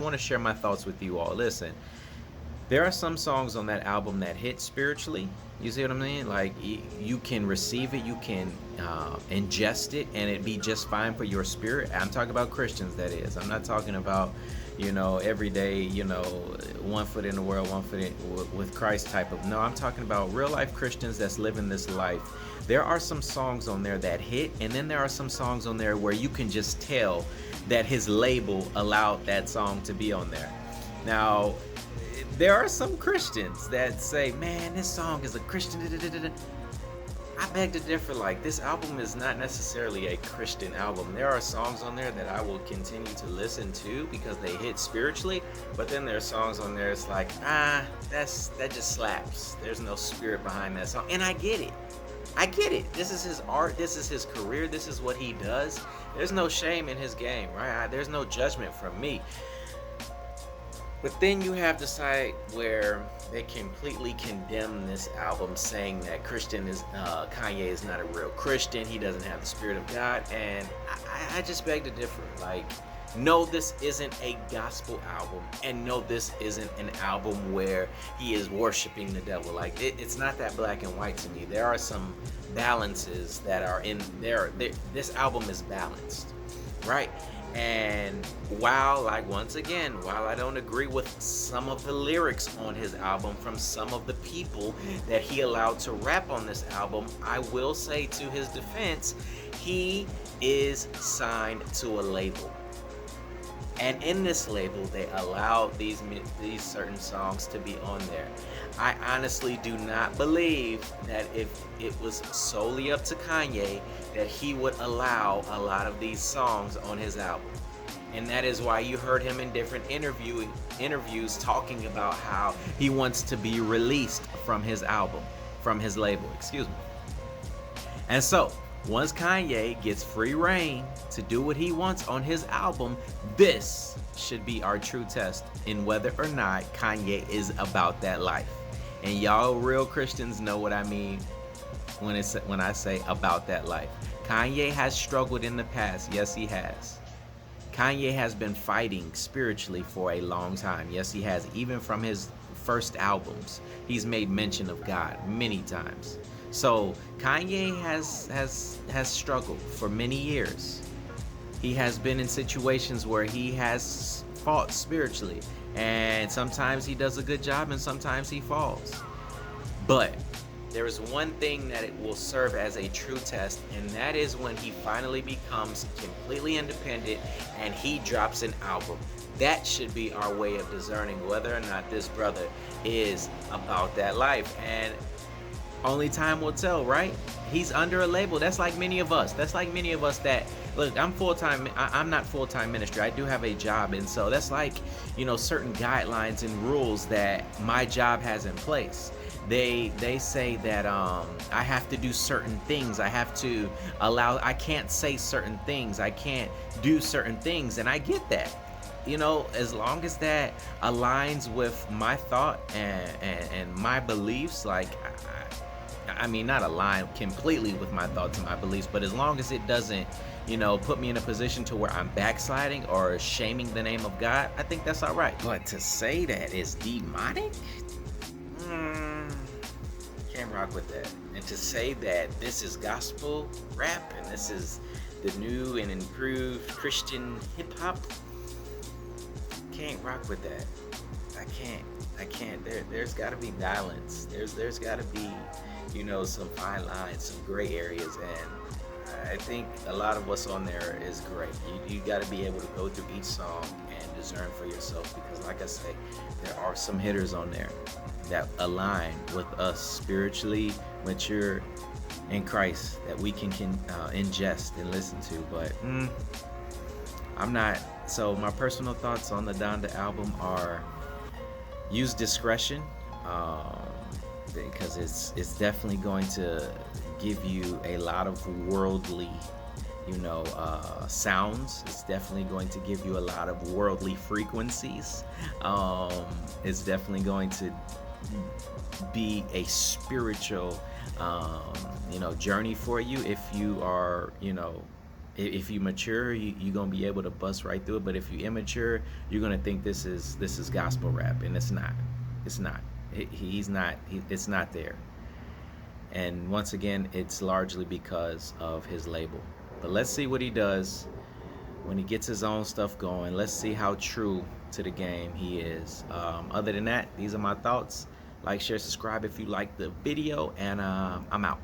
I want to share my thoughts with you all. Listen, there are some songs on that album that hit spiritually. You see what I mean? Like you can receive it, you can ingest it, and it be just fine for your spirit. I'm talking about Christians, that is. I'm not talking about, everyday, one foot in the world, one foot with Christ type of. No, I'm talking about real life Christians that's living this life. There are some songs on there that hit, and then there are some songs on there where you can just tell that his label allowed that song to be on there. Now, there are some Christians that say, man, this song is a Christian. I beg to differ. Like, this album is not necessarily a Christian album. There are songs on there that I will continue to listen to because they hit spiritually. But then there are songs on there, it's like, that just slaps. There's no spirit behind that song. And I get it. I get it. This is his art. This is his career. This is what he does. There's no shame in his game, right? There's no judgment from me. But then you have the side where they completely condemn this album, saying that Kanye is not a real Christian. He doesn't have the spirit of God, and I just beg to differ. Like, no, this isn't a gospel album, and no, this isn't an album where he is worshiping the devil. Like, it's not that black and white to me. There are some balances that are in there. This album is balanced, right? And while I don't agree with some of the lyrics on his album from some of the people that he allowed to rap on this album, I will say to his defense, he is signed to a label. And in this label, they allowed these certain songs to be on there. I honestly do not believe that if it was solely up to Kanye, that he would allow a lot of these songs on his album. And that is why you heard him in different interviews talking about how he wants to be released from his album, from his label, excuse me. And so, once Kanye gets free reign to do what he wants on his album, this should be our true test in whether or not Kanye is about that life. And y'all real Christians know what I mean when I say about that life. Kanye has struggled in the past. Yes, he has. Kanye has been fighting spiritually for a long time. Yes, he has. Even from his first albums, he's made mention of God many times. So Kanye has struggled for many years. He has been in situations where he has fought spiritually, and sometimes he does a good job and sometimes he falls. But there is one thing that it will serve as a true test, and that is when he finally becomes completely independent and he drops an album. That should be our way of discerning whether or not this brother is about that life. And only time will tell, right? He's under a label. That's like many of us. That, look, I'm not full-time ministry. I do have a job. And so that's like, certain guidelines and rules that my job has in place. They say that I have to do certain things. I can't say certain things. I can't do certain things. And I get that. As long as that aligns with my thought and my beliefs, like, I mean, not align completely with my thoughts and my beliefs, but as long as it doesn't, put me in a position to where I'm backsliding or shaming the name of God, I think that's all right. But to say that it's demonic, can't rock with that. And to say that this is gospel rap and this is the new and improved Christian hip hop, can't rock with that. I can't. There's got to be balance. There's got to be, some fine lines, some gray areas, and I think a lot of what's on there is great. You got to be able to go through each song and discern for yourself, because, like I say, there are some hitters on there that align with us spiritually mature in Christ that we can ingest and listen to. But I'm not. So my personal thoughts on the Donda album are: use discretion, because it's definitely going to give you a lot of worldly, sounds. It's definitely going to give you a lot of worldly frequencies. It's definitely going to be a spiritual, journey for you if you are, If you mature, you're gonna be able to bust right through it. But if you immature, you're gonna think this is gospel rap, and it's not. It's not. He's not. It's not there. And once again, it's largely because of his label. But let's see what he does when he gets his own stuff going. Let's see how true to the game he is. Other than that, these are my thoughts. Like, share, subscribe if you like the video, and I'm out.